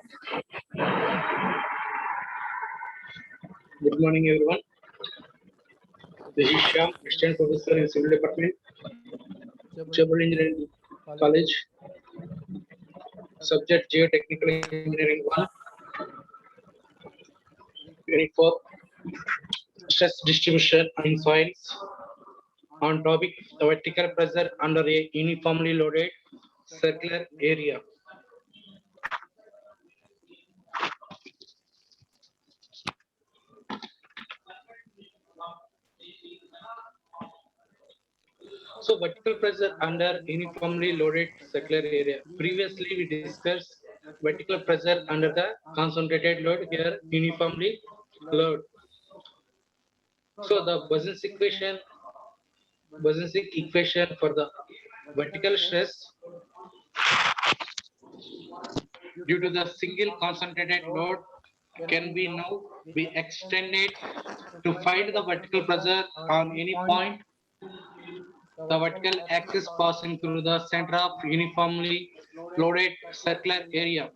Good morning, everyone. This is Shyam, Assistant Professor in Civil Department, Chabal Engineering College. Subject Geotechnical Engineering 1. Unit 4. Stress distribution in soils. On topic, the vertical pressure under a uniformly loaded circular area. So vertical pressure under uniformly loaded circular area. Previously we discussed vertical pressure under the concentrated load, here uniformly load. So the Buzensik equation for the vertical stress due to the single concentrated load can be now be extended to find the vertical pressure on any point. The vertical axis passing through the center of uniformly loaded circular area.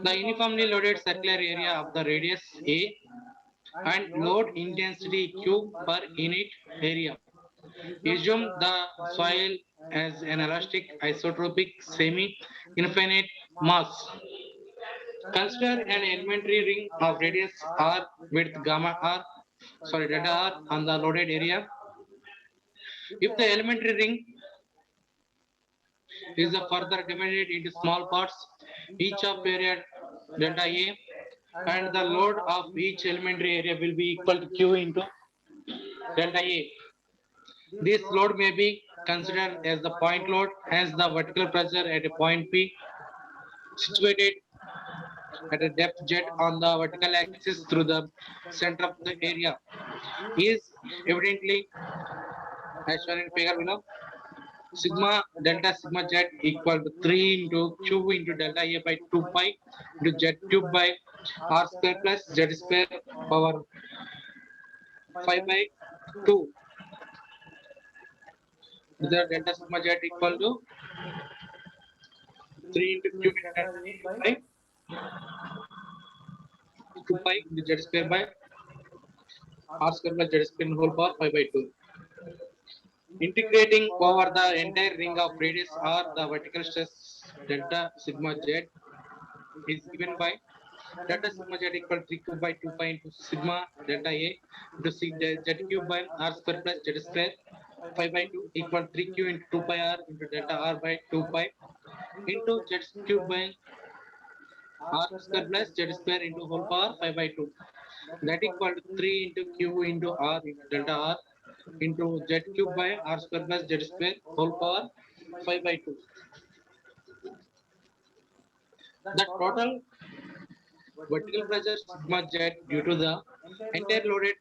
The uniformly loaded circular area of the radius A and load intensity Q per unit area. Assume the soil as an elastic isotropic semi-infinite mass. Consider an elementary ring of radius r with delta r on the loaded area. If the elementary ring is further divided into small parts, each of area delta A, and the load of each elementary area will be equal to Q into delta A. This load may be considered as the point load, hence the vertical pressure at a point P situated at a depth z on the vertical axis through the center of the area is evidently as shown in figure below. Sigma delta sigma z equal to 3 into q into delta a by 2 pi into z cube by r square plus z square power 5 by 2. The delta sigma z equal to 3 into q into delta a by 2 pi into z square by r square plus z square whole power 5 by 2. Integrating over the entire ring of radius r, the vertical stress delta sigma z is given by delta sigma z equal to 3 cube by 2 pi into sigma delta a into z cube by r square plus z square 5 by 2 equal 3q into 2 pi r into delta r by 2 pi into z cube by r square plus z square into whole power 5 by 2. That equal to 3 into q into r into delta r into z cube by r square plus z square whole power 5 by 2. The total vertical pressure sigma z due to the entire loaded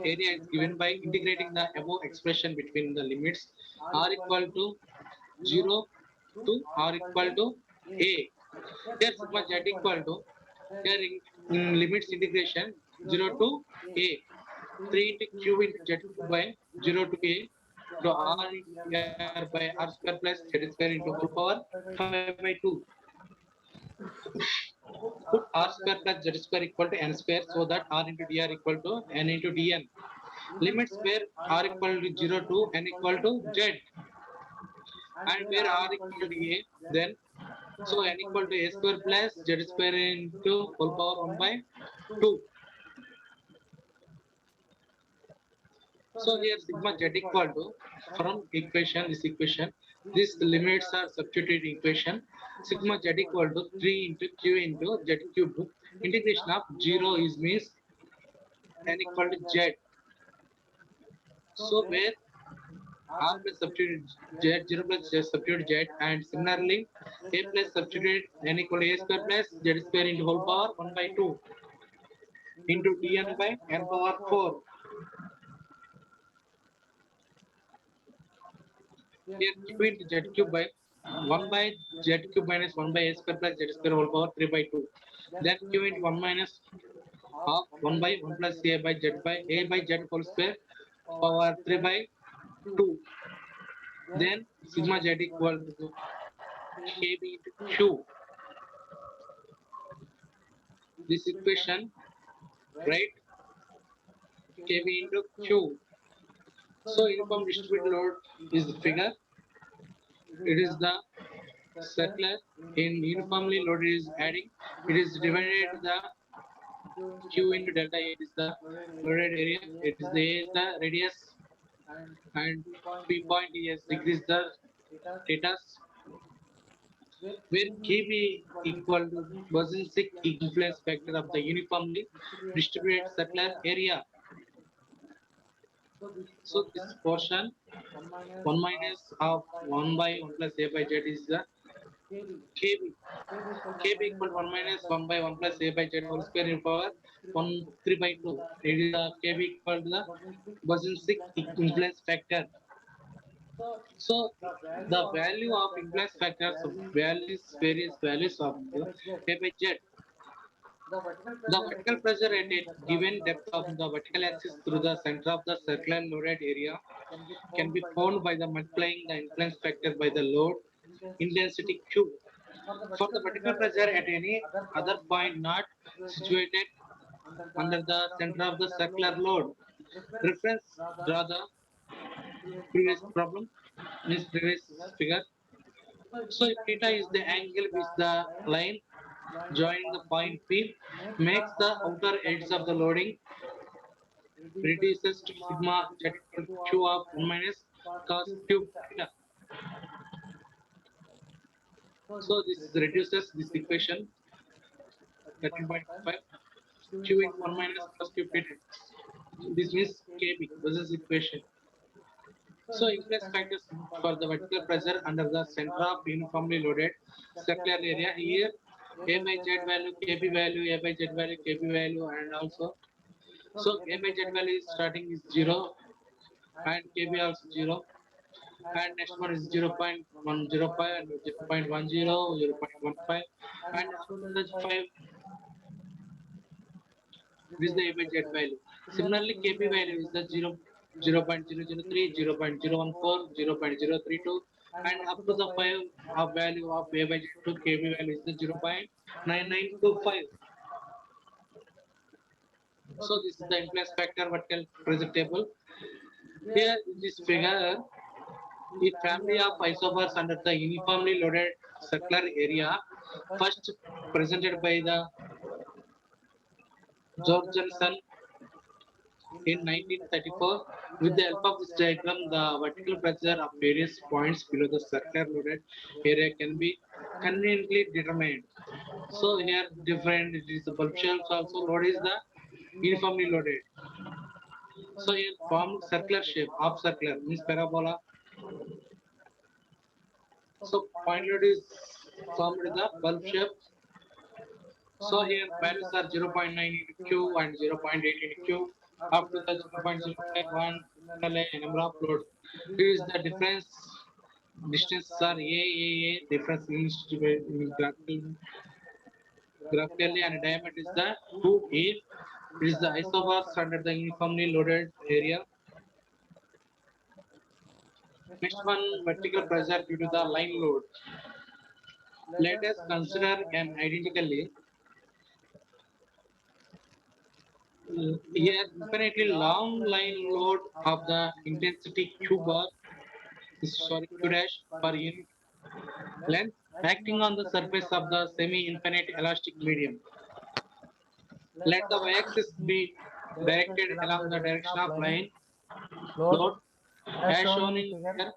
area is given by integrating the above expression between the limits r equal to 0 to r equal to a. Here sigma z equal to, here in limits integration 0 to a, 3 into q into z cube by 0 to a to r into r by r square plus z square into whole power 5 by 2. Put r square plus z square equal to n square so that r into dr equal to n into dn. Limits where r equal to 0 to n equal to z and where r equal to a, then so n equal to a square plus z square into whole power 1 by 2. So here sigma z equal to, from this equation, these limits are substituted equation. Sigma z equal to 3 into q into z cube. Integration of 0 is means n equal to z. So where r plus substitute z, 0 plus z substitute z, and similarly a plus substitute n equal to a square plus z square into whole power 1 by 2 into dn by n power 4. Here q into z cube by 1 by z cube minus 1 by a square plus z square whole power 3 by 2. Then q into 1 minus half 1 by 1 plus a by z whole square power 3 by 2. Then sigma z equal to kb into q. this equation, right? Kb into Q. So uniform distributed load is the figure. It is the circular in uniformly loaded is adding. It is divided the Q into delta. It is the loaded area. It is the A is the radius, and P point is decrease the theta, where Kb equal to Bosensik influence factor of the uniformly distributed circular area. So this portion 1 minus of 1 by 1 plus A by Z is the Kb. Kb equal to 1 minus 1 by 1 plus A by Z whole square in power 1 3 by 2. It is the Kb equal to the Bosensik influence factor. So the value of influence factors values various values of the A by Z. The vertical pressure at a given depth of the vertical axis through the center of the circular loaded area can be found by the multiplying the influence factor by the load intensity Q. For the vertical pressure at any other point not situated under the center of the circular load. Reference draw the previous problem, this previous figure. So if theta is the angle which the line joining the point P makes the outer edge of the loading reduces to sigma z equal to q of 1 minus cos cube theta. So this reduces this equation 13.5 q into 1 minus cos cube theta. This means kb. This is equation. So influence factors for the vertical pressure under the center of uniformly loaded circular area. Here a by z value, kb value, a by z value, kb value, and also so a by z value is starting is 0 and kb also 0. And next one is 0.105 and 0.10, 0.15, and after the 5, this is the A by Z value. Similarly, Kb value is the 0.003, 0.014, 0.032, and up to the 5 of value of A by Z to Kb value is the 0.9925. So this is the influence factor vertical pressure table. Here in this figure, the family of isobars under the uniformly loaded circular area, first presented by the Jorgensen in 1934. With the help of this diagram, the vertical pressure of various points below the circular loaded area can be conveniently determined. So here different, it is the bulb shelves also. Load is the uniformly loaded. So here formed circular shape, half circular means parabola. So point load is formed with the bulb shape. So here values are 0.9 into Q and 0.8 into Q up to the 0.051 number of load. Here is the difference. Distances are A, difference in graphically, and diameter is the 2A. It is the isobars under the uniformly loaded area. Next one, vertical pressure due to the line load. Let us consider an identically here infinitely long line load of the intensity Q bar is sorry Q dash per unit length acting on the surface of the semi-infinite elastic medium. Let the y-axis be directed along the direction of line load as shown in figure.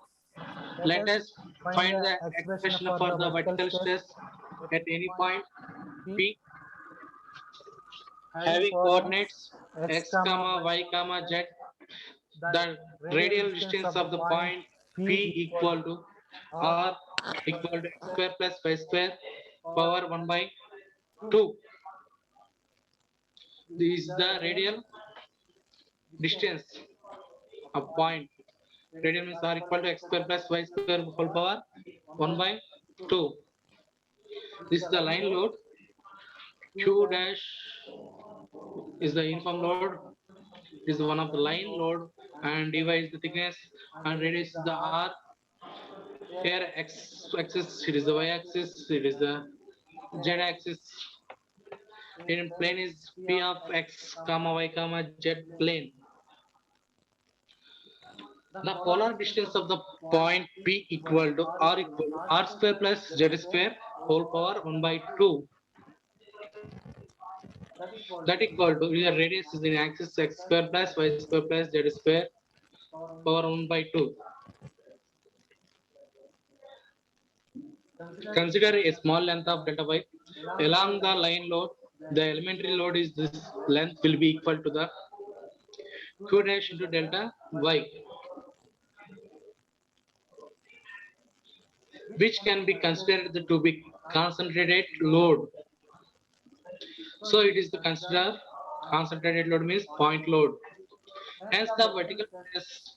Let us find the expression for the vertical stress at any point P having coordinates x comma y comma z. The radial distance of the point P equal to r equal to x square plus y square power 1 by 2. This is the radial distance of point. Radial means r equal to x square plus y square whole power 1 by 2. This is the line load. Q dash is the uniform load. Is one of the line load, and dy is the thickness, and radius is the r. Here x axis, it is the y axis, it is the z axis. in plane is P of x comma y comma z plane. The polar distance of the point P equal to r square plus z square whole power 1 by 2. That equal to the radius is in axis x square plus y square plus z square power 1 by 2. Consider a small length of delta y. Along the line load, the elementary load is this length will be equal to the q dash into delta y, which can be considered to be concentrated load. So it is the consider concentrated load means point load. Hence the vertical press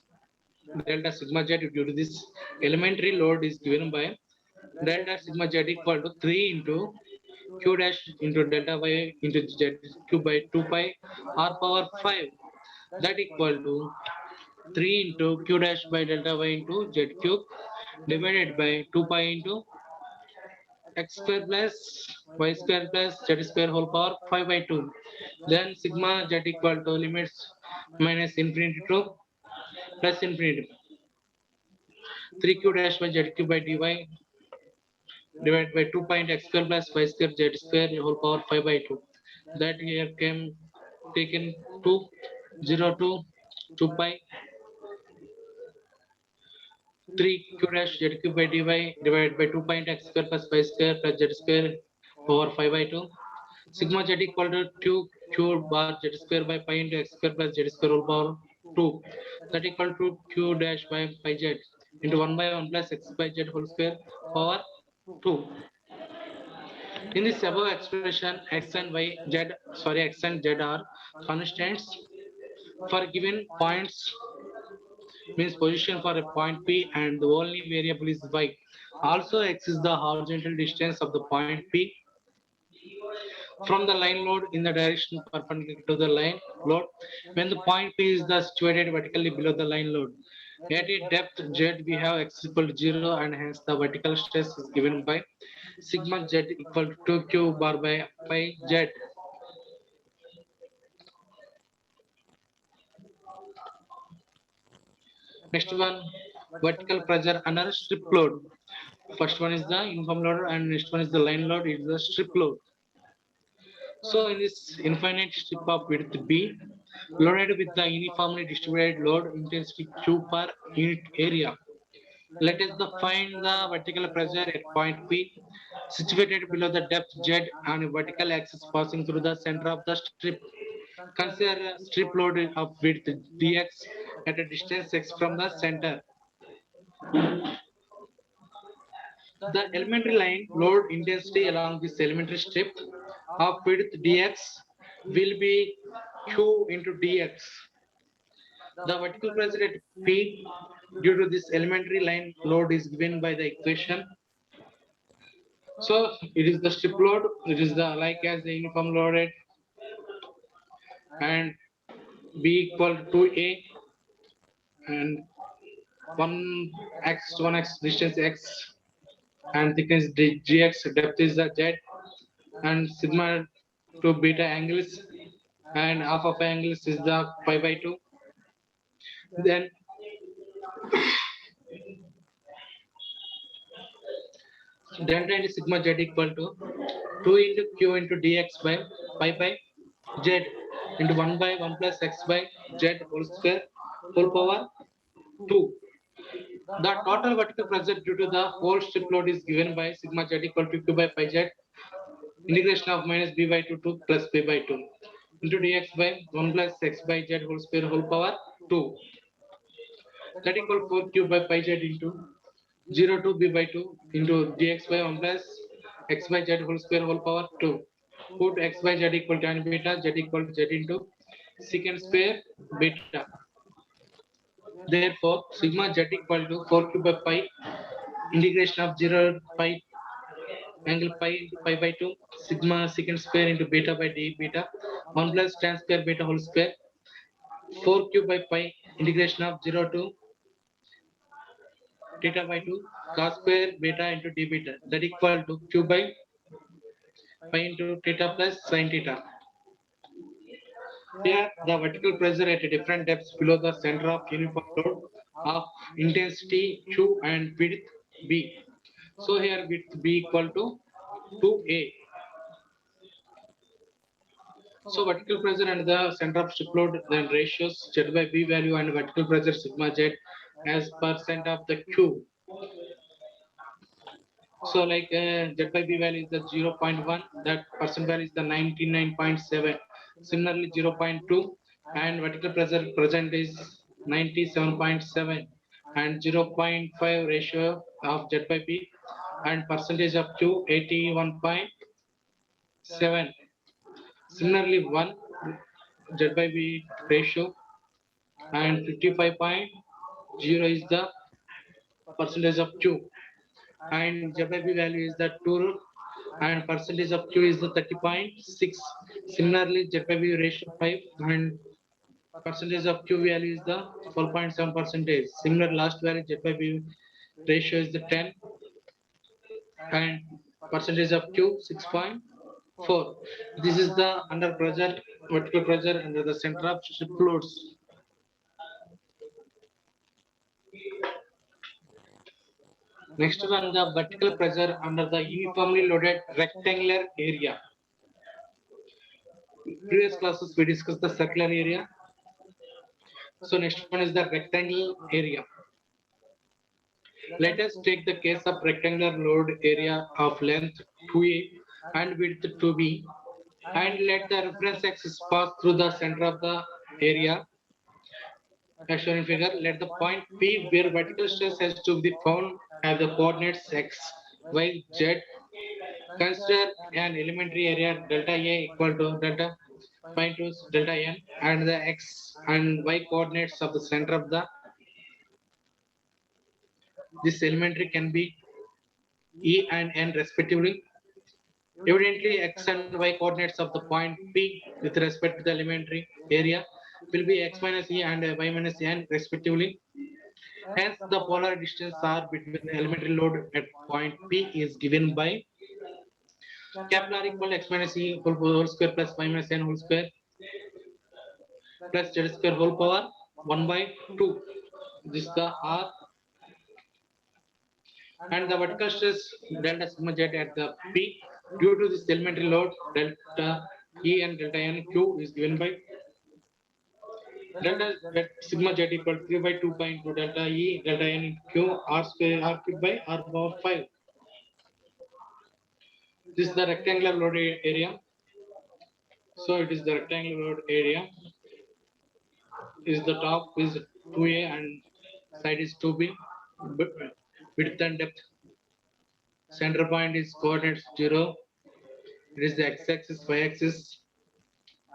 delta sigma z due to this elementary load is given by delta sigma z equal to 3 into q dash into delta y into z cube by 2 pi r power 5. That equal to 3 into q dash by delta y into z cube divided by 2 pi into x square plus y square plus z square whole power 5 by 2. Then sigma z equal to limits minus infinity to plus infinity. 3q dash by z cube by dy divided by 2 pi into x square plus y square z square whole power 5 by 2. That here came taken to 0 to 2 pi 3 q dash z cube by dy divided by 2 pi into x square plus y square plus z square over 5 by 2. Sigma z equal to 2 q bar z square by pi into x square plus z square whole power 2. That equal to q dash by pi z into 1 by 1 plus x by z whole square power 2. In this above expression, x and y, x and z are constants for given points, means position for a point P, and the only variable is y. Also, x is the horizontal distance of the point P from the line load in the direction perpendicular to the line load when the point P is the situated vertically below the line load. At a depth z, we have x equal to 0, and hence the vertical stress is given by sigma z equal to 2q bar by pi z. Next one, vertical pressure under strip load. First one is the uniform load and next one is the line load, is the strip load. So in this infinite strip of width B, loaded with the uniformly distributed load intensity Q per unit area. Let us find the vertical pressure at point P, situated below the depth Z on a vertical axis passing through the center of the strip. Consider a strip load of width dx at a distance x from the center. The elementary line load intensity along this elementary strip of width dx will be q into dx. The vertical pressure at P due to this elementary line load is given by the equation. So it is the strip load, it is the like as the uniform loaded, and B equal to A, and 1x distance x, and thickness gx, depth is the z, and sigma to beta angles, and half of angles is the pi by 2. Then delta into sigma z equal to 2 into q into dx by pi by z into 1 by 1 plus x by z whole square whole power 2. The total vertical pressure due to the whole strip load is given by sigma z equal to q by pi z integration of minus b by 2 to plus b by 2 into dx by 1 plus x by z whole square whole power 2. That equal 4q by pi z into 0 to b by 2 into dx by 1 plus x by z whole square whole power 2. Put x by z equal to tan beta, z equal to z into secant square beta. Therefore, sigma z equal to 4q by pi integration of 0 pi angle pi into pi by 2 sigma secant square into beta by d beta 1 plus tan square beta whole square 4q by pi integration of 0 to theta by 2 cos square beta into d beta, that equal to q by pi into theta plus sin theta. Here, the vertical pressure at different depths below the center of uniform load of intensity Q and width B. So here width B equal to 2A. So vertical pressure and the center of strip load, then ratios Z by B value and vertical pressure sigma Z as percent of the Q. So like Z by B value is the 0.1, that percent value is the 99.7. Similarly 0.2 and vertical pressure present is 97.7 and 0.5 ratio of Z by B and percentage of Q 81.7. Similarly 1 Z by B ratio and 55.0 is the percentage of Q and Z by B value is the 2 and percentage of Q is the 30.6. Similarly Z by B ratio 5 and percentage of Q value is the 12.7 percentage. Similar last value Z by B ratio is the 10 and percentage of Q 6.4. This is the under pressure, vertical pressure under the center of strip loads. Next one, the vertical pressure under the uniformly loaded rectangular area. Previous classes we discussed the circular area. So next one is the rectangle area. Let us take the case of rectangular load area of length 2a and width 2b and let the reference axis pass through the center of the area as shown in figure. Let the point P where vertical stress has to be found have the coordinates x, y, z. Consider an elementary area delta A equal to delta pi into delta n and the x and y coordinates of the center of the this elementary can be E and n respectively. Evidently, x and y coordinates of the point P with respect to the elementary area will be x minus E and y minus n respectively. Hence, the polar distance r between the elementary load at point P is given by capital R equal to x minus E whole square plus y minus n whole square plus z square whole power 1 by 2. This is the R and the vertical stress delta sigma z at the P due to this elementary load delta E and delta n Q is given by delta sigma z equal to 3 by 2 pi into delta E delta n into Q R square R cube by R power 5. This is the rectangular load area. So it is the rectangular load area. Is the top is 2a and side is 2b. Width and depth. Center point is coordinates 0. It is the x-axis, y-axis,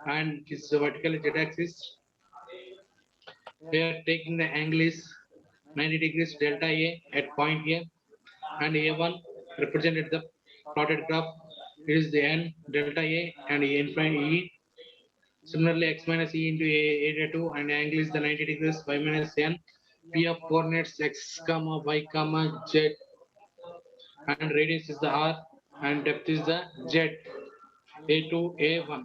and it is the vertical z-axis. We are taking the angle is 90 degrees delta A at point A, and A1 represented the plotted graph. It is the n delta A and A infinity E. Similarly, x minus E into area 2 and angle is the 90 degrees y minus n. P of coordinates x comma y comma z and radius is the r and depth is the z. A2 A1.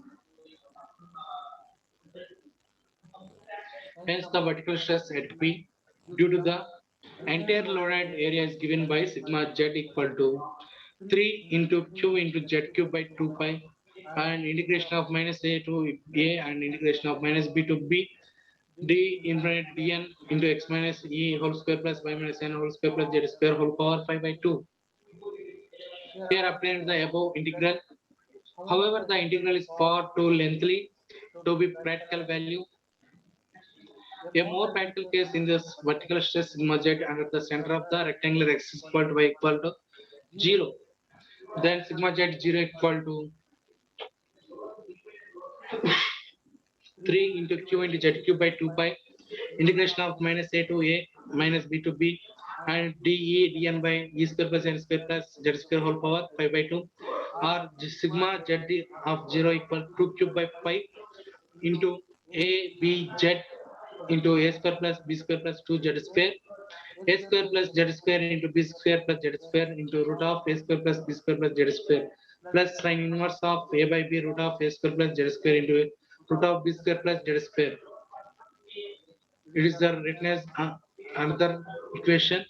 Hence, the vertical stress at P due to the entire loaded area is given by sigma z equal to 3 into q into z cube by 2 pi and integration of minus a to a and integration of minus b to b d infinite dn into x minus e whole square plus y minus n whole square plus z square whole power 5 by 2. Here obtained the above integral. However, the integral is far too lengthy to be practical value. A more practical case in this vertical stress sigma z under the center of the rectangular x equal to y equal to 0. Then sigma z 0 equal to 3 into q into z cube by 2 pi integration of minus a to a minus b to b and de dn by e square plus n square plus z square whole power 5 by 2 or sigma z of 0 equal to cube by pi into a b z into a square plus b square plus 2 z square a square plus z square into b square plus z square into root of a square plus b square plus z square. plus sin inverse of a by b root of a square plus z square into root of b square plus z square. It is the written as another equation.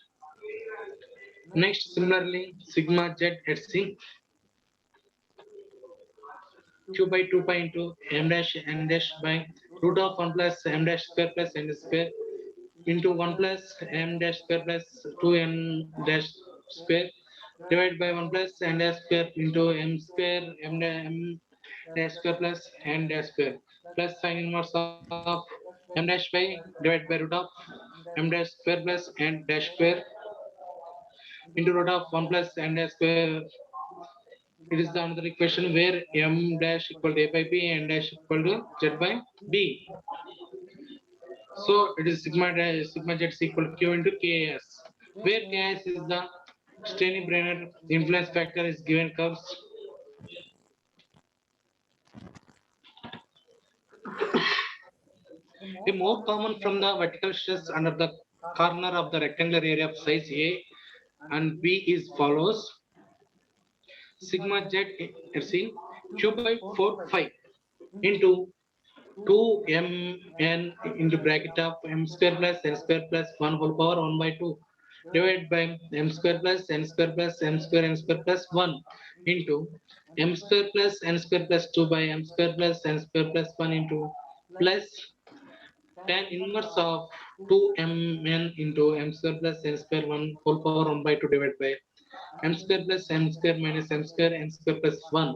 Next, similarly, sigma z at c q by 2 pi into m dash n dash by root of 1 plus m dash square plus n square into 1 plus m dash square plus 2n dash square divided by 1 plus n dash square into m square m dash square plus n dash square plus sin inverse of m dash by divided by root of m dash square plus n dash square into root of 1 plus n dash square. It is the another equation where m dash equal to a by b and dash equal to z by b. So it is sigma z is equal to q into ks, where ks is the Steny-Brenner influence factor is given curves. A more common from the vertical stress under the corner of the rectangular area of size A and B is follows. Sigma z is in q by 4 5 into 2 mn into bracket of m square plus n square plus 1 whole power 1 by 2 divided by m square plus n square plus m square n square plus 1 into m square plus n square plus 2 by m square plus n square plus 1 into plus tan inverse of 2mn into m square plus n square 1 whole power 1 by 2 divided by m square plus m square minus m square n square plus 1.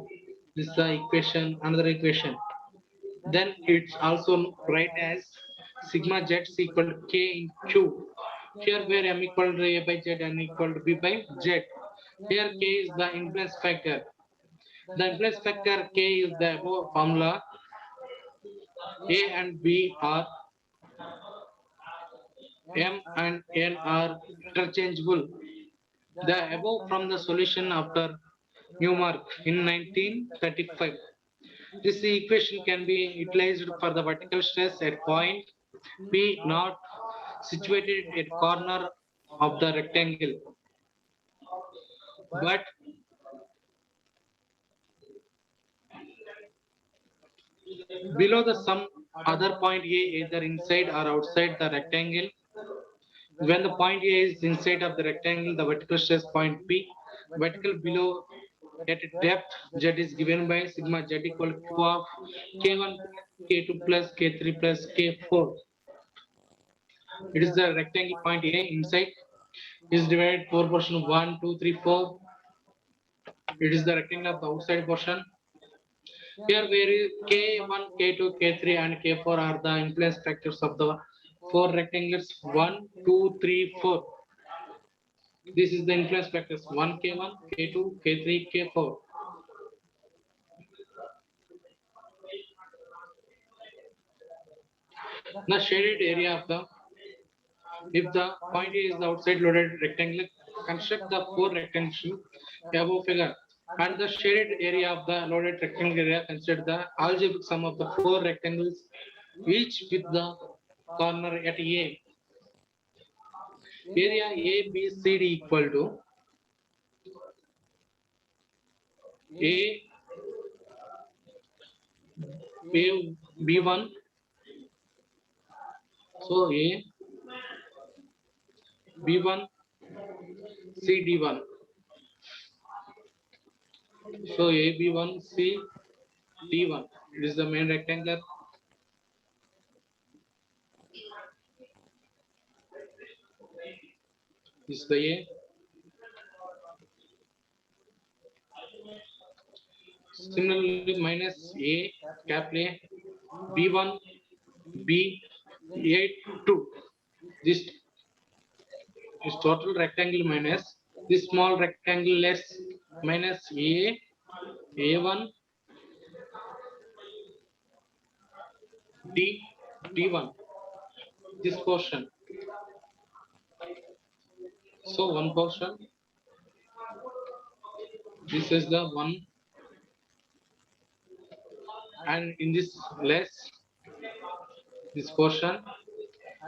This is the equation, another equation. Then it's also write as sigma z is equal to k in q. Here where m equal to a by z and equal to b by z. Here k is the influence factor. The influence factor k is the above formula. A and b are m and n are interchangeable. The above from the solution after Newmark in 1935. This equation can be utilized for the vertical stress at point P not situated at corner of the rectangle. But below the some other point A either inside or outside the rectangle. When the point A is inside of the rectangle, the vertical stress point P, vertical below at depth Z is given by sigma Z equal to Q of K1, K2 plus K3 plus K4. It is the rectangle point A inside is divided 4 portion 1, 2, 3, 4. It is the rectangle of the outside portion. Here where is K1, K2, K3 and K4 are the influence factors of the four rectangles 1, 2, 3, 4. This is the influence factors 1, K1, K2, K3, K4. The shaded area of the, if the point A is the outside loaded rectangle, construct the four rectangles above figure. And the shaded area of the loaded rectangle area, consider the algebraic sum of the four rectangles, each with the corner at A. Area ABCD equal to A B1. So A B1 C D1. So A B1 C D1. It is the main rectangle. This is the A. Similarly, minus A cap A B1 B A2. This is total rectangle minus this small rectangle less minus A1 D D1. This portion. So one portion. This is the one, and in this less this portion,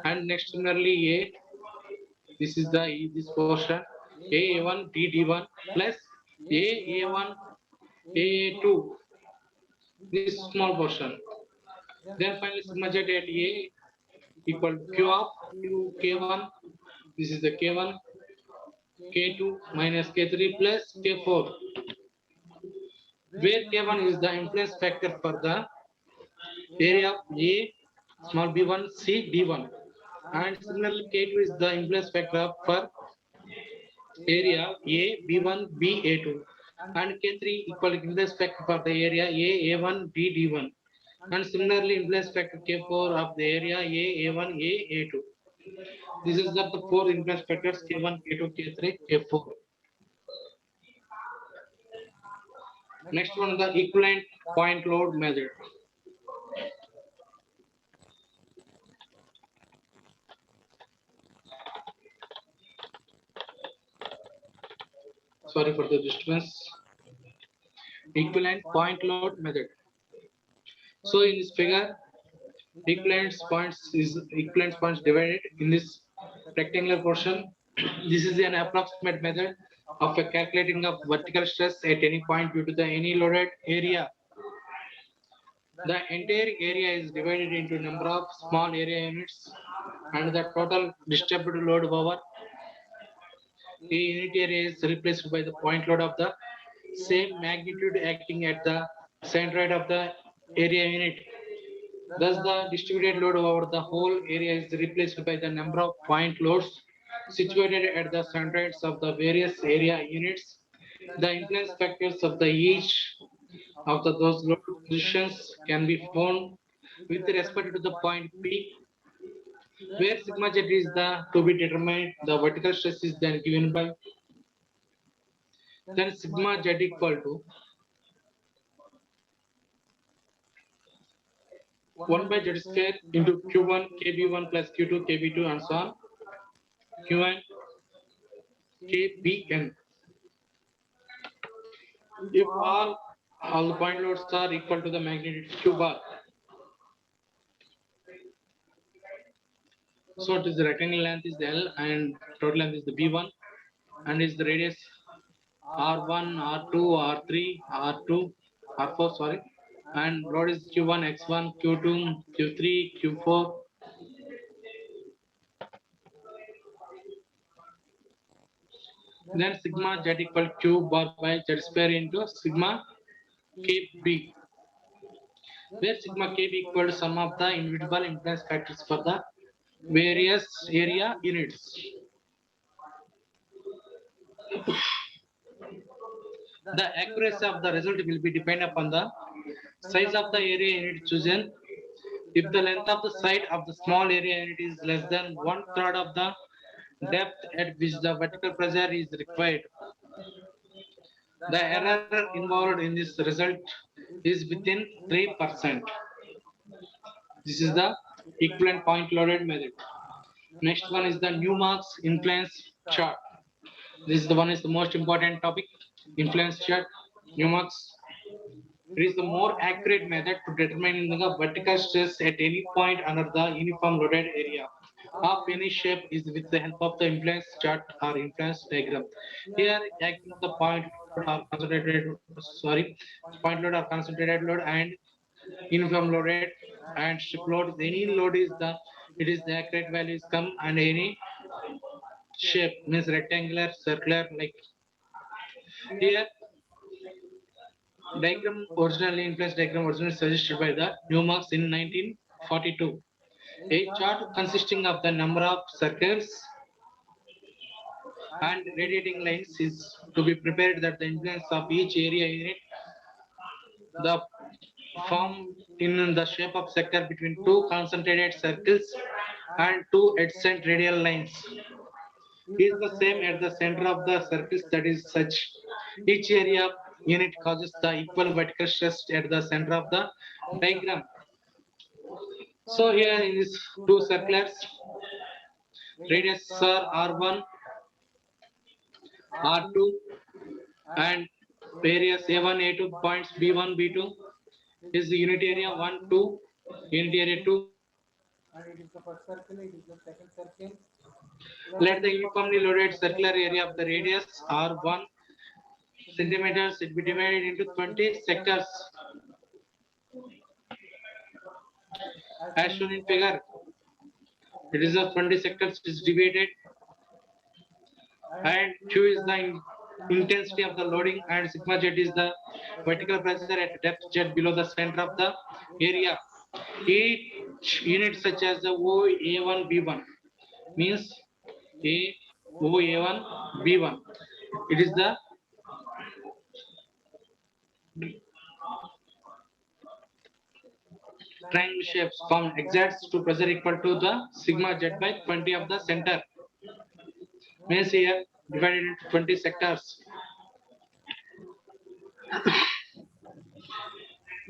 and next similarly A. This is the this portion A1 D D1 plus A A1 A2, this small portion. Then finally sigma z at A equal to Q of Q K1. This is the K1, K2 minus K3 plus K4, where K1 is the influence factor for the area of A small b1 C d1, and similarly K2 is the influence factor for area A b1 B A2, and K3 equal influence factor for the area A A1 D D1, and similarly influence factor K4 of the area A A1 A A2. This is the four influence factors K1, K2, K3, K4. Next one, the equivalent point load method. Sorry for the disturbance. Equivalent point load method. So in this figure, equivalent points divided in this rectangular portion. This is an approximate method of a calculating of vertical stress at any point due to the any loaded area. The entire area is divided into number of small area units and the total distributed load over a unit area is replaced by the point load of the same magnitude acting at the centroid of the area unit. Thus, the distributed load over the whole area is replaced by the number of point loads situated at the centroids of the various area units. The influence factors of the each of those load positions can be found with respect to the point P, where sigma z is the to be determined. The vertical stress is then given by then sigma z equal to 1 by z square into q1 kb1 plus q2 kb2 and so on qn kbn. If all the point loads are equal to the magnitude q bar, so it is the rectangle length is the L and total length is the B1, and is the radius R1, R2, R3, R2, R4, sorry, and load is Q1, X1, Q2, Q3, Q4. Then sigma z equal q bar by z square into sigma kb, where sigma kb equal to sum of the individual influence factors for the various area units. The accuracy of the result will be dependent upon the size of the area unit chosen. If the length of the side of the small area unit is less than 1/3 of the depth at which the vertical pressure is required, the error involved in this result is within 3%. This is the equivalent point loaded method. Next one is the Newmark's influence chart. This is the one is the most important topic. Influence chart, Newmark's. It is the more accurate method to determine the vertical stress at any point under the uniform loaded area of any shape is with the help of the influence chart or influence diagram. Here, acting the point load or concentrated load and uniform loaded and strip load. Any load is the accurate values come and any shape means rectangular, circular like here. Influence diagram originally suggested by the Newmark in 1942. A chart consisting of the number of circles and radiating lines is to be prepared that the influence of each area unit the form in the shape of sector between two concentrated circles and two adjacent radial lines is the same at the center of the circles, that is such each area unit causes the equal vertical stress at the center of the diagram. So here in these two circulars, radius are R1, R2 and areas A1, A2 points B1, B2 is the unit area 1, 2, unit area 2. And it is the first circle, it is the second circle. Let the uniformly loaded circular area of the radius R1 centimeters, it will be divided into 20 sectors. As shown in figure, it is a 20 sectors is divided, and Q is the intensity of the loading, and sigma z is the vertical pressure at depth z below the center of the area. Each unit such as the OA1 B1 means A OA1 B1. It is the triangle shapes formed exerts to pressure equal to the sigma z by 20 of the center. Means here divided into 20 sectors.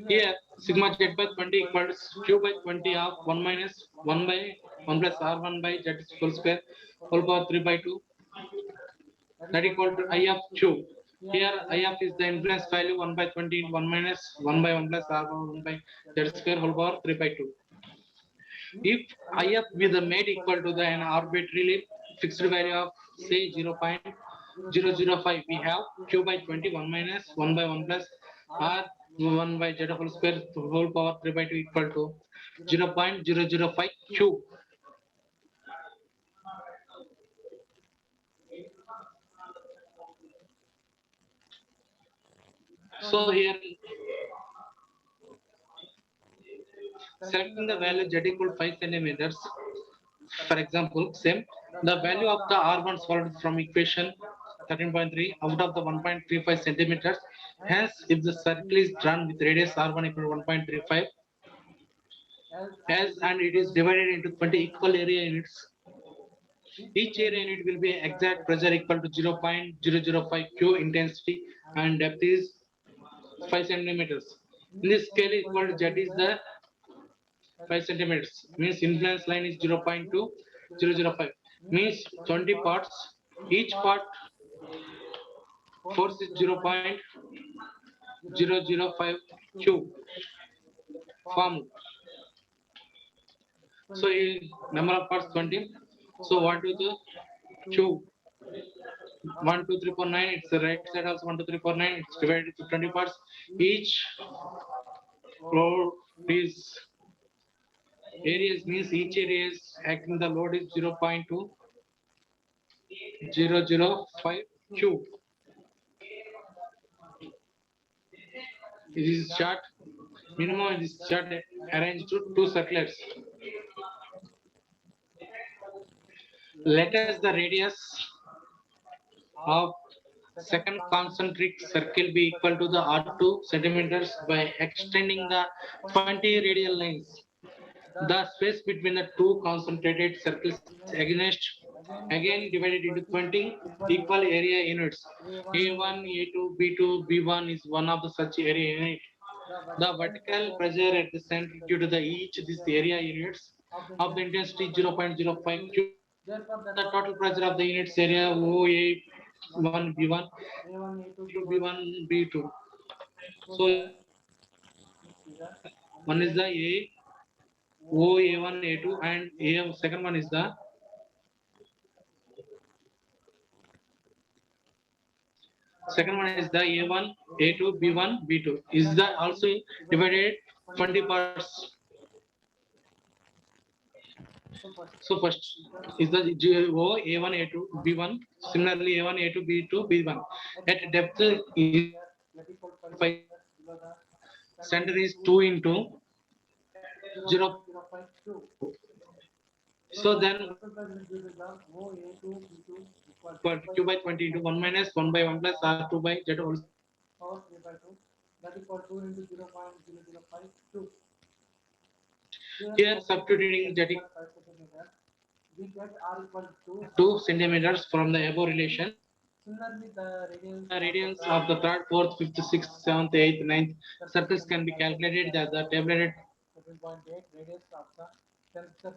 Here sigma z by 20 equals q by 20 of 1 minus 1 by 1 plus r1 by z whole square whole power 3 by 2, that equal to I of q. Here I of is the influence value 1 by 20 1 minus 1 by 1 plus r1 1 by z square whole power 3 by 2. If I of be the made equal to the an arbitrarily fixed value of say 0.005, we have q by 20 1 minus 1 by 1 plus r 1 by z whole square whole power 3 by 2 equal to 0.005 q. So here selecting the value z equal 5 centimeters. For example, same the value of the r1 solved from equation 13.3 out of the 1.35 centimeters. Hence, if the circle is drawn with radius r1 equal to 1.35 as and it is divided into 20 equal area units, each area unit will be exact pressure equal to 0.005 q intensity and depth is 5 centimeters. In this scale equal to z is the 5 centimeters, means influence line is 0.2005, means 20 parts, each part force is 0.005 q form. So number of parts 20, so 1 2 3 q 1 2 3 4 9, it's the right side also 1 2 3 4 9, it's divided into 20 parts, each floor is areas, means each area is acting the load is 0.2005 q. It is chart minimum, this chart arranged to two circlets. Let us the radius of second concentric circle be equal to the r2 centimeters by extending the 20 radial lines. The space between the two concentrated circles again divided into 20 equal area units. A1, A2, B2, B1 is one of the such area unit. The vertical pressure at the center due to the each these area units of the intensity 0.05 q. The total pressure of the units area OA1 B1, A2 B1 B2. So one is the OA1 A2 and A second one is the A1 A2 B1 B2 is the also divided 20 parts. So first is the GO A1 A2 B1, similarly A1 A2 B2 B1 at depth is 5, center is 2 into 0.2. So then q by 20 into 1 minus 1 by 1 plus r2 by z whole here substituting z 2 centimeters from the above relation. The radians of the third, fourth, fifth, sixth, seventh, eighth, ninth circles can be calculated as the tabulated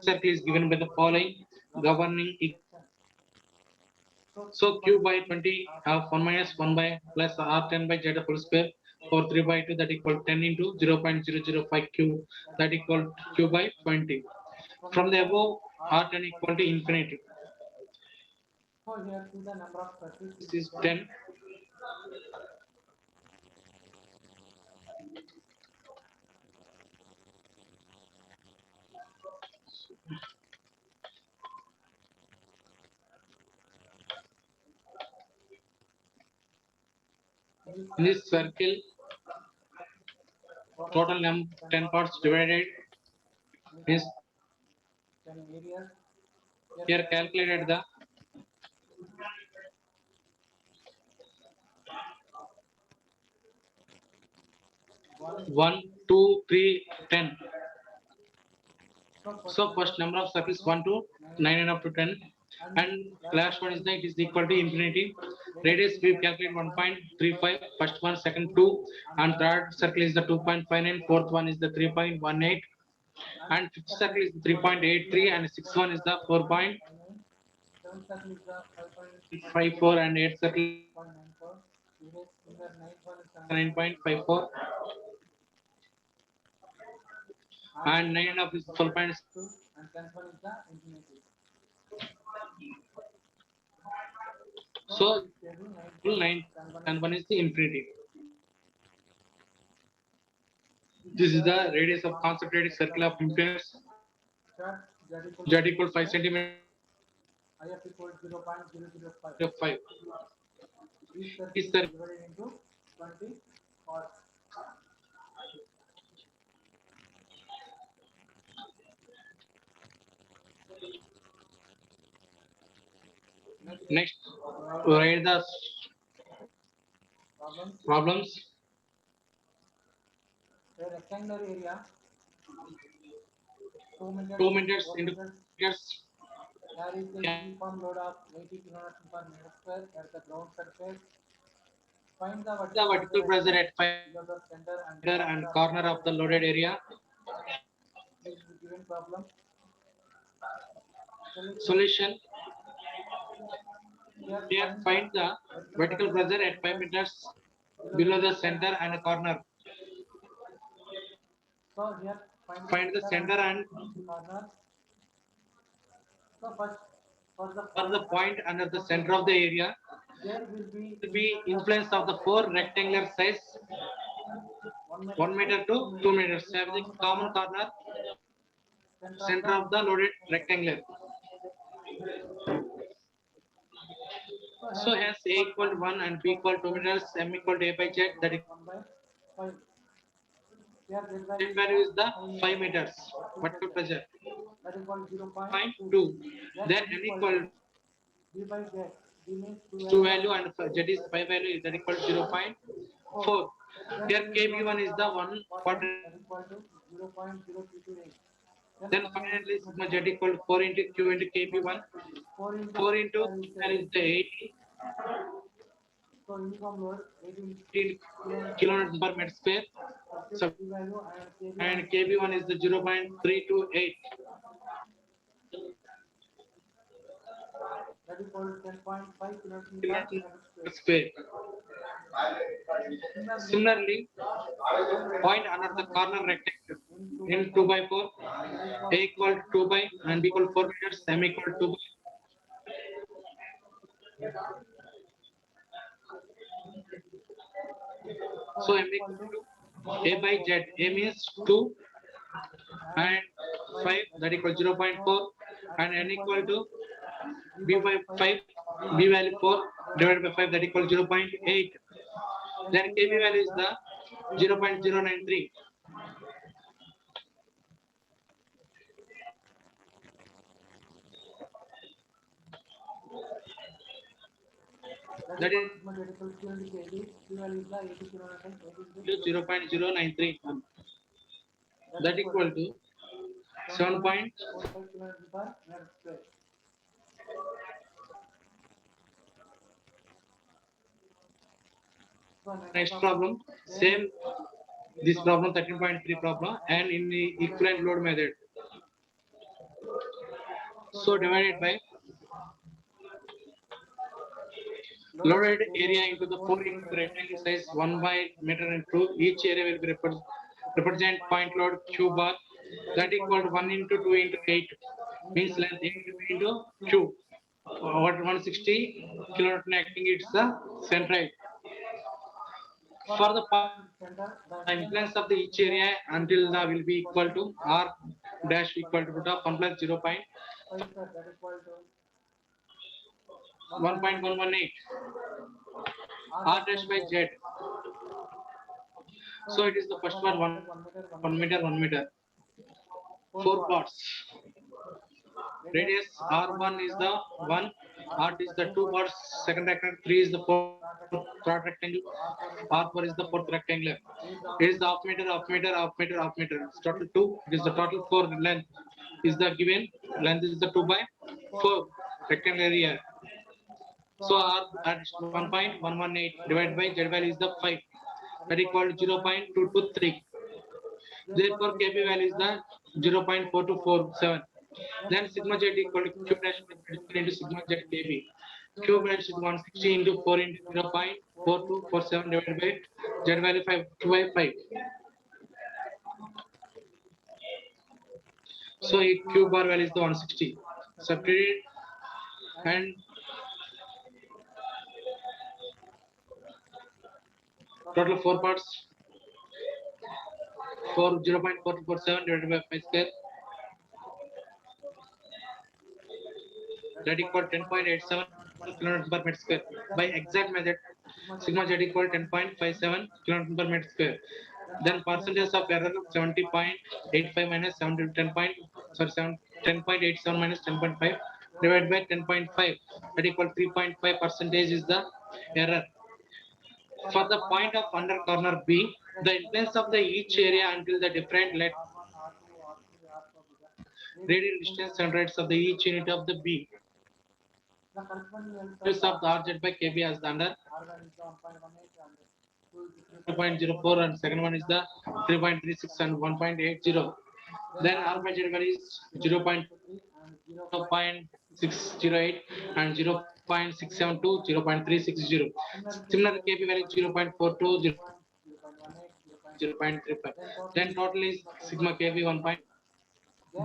circle is given by the following governing. So q by 20 of 1 minus 1 by plus r10 by z whole square for 3 by 2, that equal 10 into 0.005 q, that equal q by 20. From the above r10 equal to infinity. This is 10. In this circle, total 10 parts divided is Then areas. here calculated the One. 1, 2, 3, 10. So So first number of circles 1 to 9 and up to 10, and last one is that it is equal to infinity. Radius we calculate 1.35. First one, second 2, and third circle is the 2.59. Fourth one is the 3.18, and fifth circle is 3.83, and sixth one is the 4.54, Seven circle is the and eighth circle 5.94. Areas in the ninth one is 9.54, and 9 and up is 12.6. 2 and tenth one is the infinity. So Table 9 10 one and 1 is the infinity. This is the radius of concentrated circle of influence. start Z equal 5 centimeter IF equal 0.005. 5. Each circle Is is the divided into 20 parts. next write the Problems. problems. A rectangular area 2 meters 2 into meters 4 into meters meters. carries a uniform load of 80 kilonewtons per meter square at the ground surface. Find the The vertical vertical pressure at 5 below the center meter and corner of the loaded area. This is the given problem. Solution. Here Here find the vertical pressure at 5 meters below the center and corner. So here Find the center and corner. So first for the for point, the point under the center of the area there will be influence of the 4 rectangular size 1 meter to 2 meters. Have the common corner center of the loaded rectangular. So as A equal to 1 and B equal to 2 meters, M equal to A by Z, that is 1 by 5. Here Z value is the 5 meters. Vertical pressure. That equal 0.2. 0.2. That Then is N equal equal to B by Z. B means 2 2 value and Z is 5 value, that equal to 0.4. Here KB1 is the 1 quarter. That equal to 0.0328. Then finally sigma Z equal to 4 into Q into KB1. 4 into 4 into that is the 80 so uniform load 18 kilonewtons per meter square. So, B value and KB1 is the 0.328. that equal to 10.5 kilonewtons per Kilonewtons meter per square. square. Similarly, point under the corner rectangle in 2 by 4, A equal to 2 by and B equal to 4 meters, M equal to 2 by. So M equal to A by Z. A means 2 and 5, that equals 0.4, and N equal to B by 5, B value 4 divided by 5, that equals 0.8. Then KB value is the 0.093. That is Equal to 20 kg. B value is the 80 kilonewtons. 0.093. That equal to 7. 7.45 kilonewtons per meter square. So Next problem, same this problem 13.3 problem and in the equivalent load method. So divided by loaded area into the 4 into the rectangle size 1 by meter and 2. Each area will be represent point load Q bar, that equal to 1 into 2 into 8 means length 8 into Q. What 160 kilonewton acting, it's the centroid. For the influence of the each area until the will be equal to R dash equal to root of 1 plus 0.1.118 R dash by Z. So it is the first one 1 meter, 4 parts. Radius R1 is the 1, R is the 2 parts, second rectangle, 3 is the fourth third rectangle, R4 is the fourth rectangle. It is the half meter. It's total 2. It is the total 4 length is the given. Length is the 2 by 4 rectangle area. So R at 1.118 divided by Z value is the 5. That equal to 0.223. Therefore, KB value is the 0.4247. Then sigma z equal to q dash into sigma z KB. Q dash is 160 into 4 into 0.4247 divided by Z value 5 2 by 5. So Q bar value is the 160. Substitute and total 4 parts for 0.4247 divided by 5 square. That equal 10.87 kilonewtons per meter square. By exact method, sigma z equal 10.57 kilonewtons per meter square. Then percentage of error 70.85 minus 10.87 minus 10.5 divided by 10.5. That equal 3.5 percentage is the error. For the point of under corner B, the influence of the each area until the different let radial distance and rates of the each unit of the B. The corresponding Use of the RZ by KB as the under R1 is 1.18 and 2 is 2.04 and second one is the 3.36 and 1.80. Then R by Z value is 3 and 0. 0.608 and 0.672, 0.360. Similar KB value 0.42, 0.35. Then total is sigma KB 1.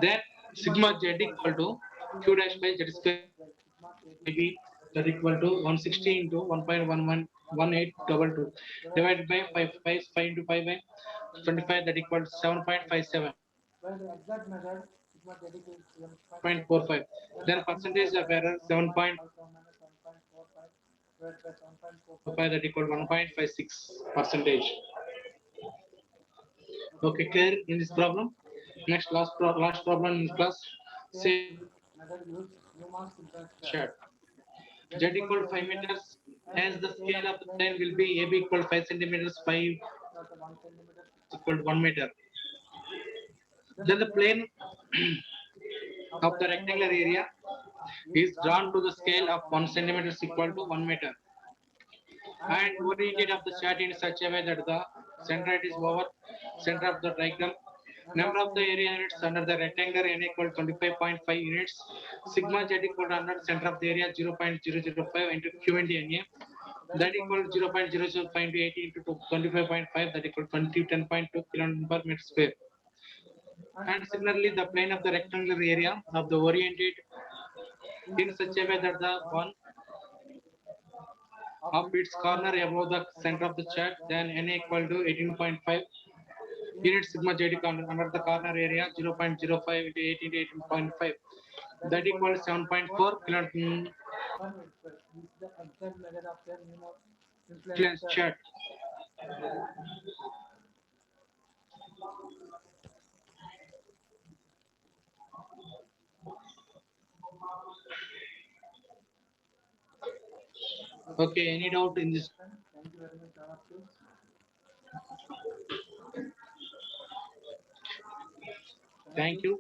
Then sigma Z equal to Q dash by Z square KB that equal to 160 into 1.111822 divided by 5 into 5 by 25 that equal to 7.57. By the exact method, sigma z equals 0.45. Then percentage of error 7.45 divided by 7.45. that equal 1.56 percentage. Okay, clear in this problem. Next last problem in this class. Say Method use Newman's influence chart. Z equal to 5 meters. Hence the scale of the plane will be AB equal to 5 centimeters, 5 1 centimeter. equal to 1 meter. Then the plane of the rectangular area is drawn to the scale of 1 centimeter equal to 1 meter and oriented of the chart in such a way that the center is over center of the diagram. Number of the area units under the rectangular n equal 25.5 units. Sigma z equal to under center of the area 0.005 into q into na. That equal to 0.005 into 80 into 25.5 that equal to 10.2 kilonewton per meter square. And similarly, the plane of the rectangular area of the oriented in such a way that the one of its corner above the center of the chart, then n equal to 18.5 units sigma z under the corner area 0.05 into 8 into 18.5. That equals 7.4 kilonewton This is the exact method of the Newman's influence influence chart. Okay, any doubt in this? Thank you very much, all of you. Thank you.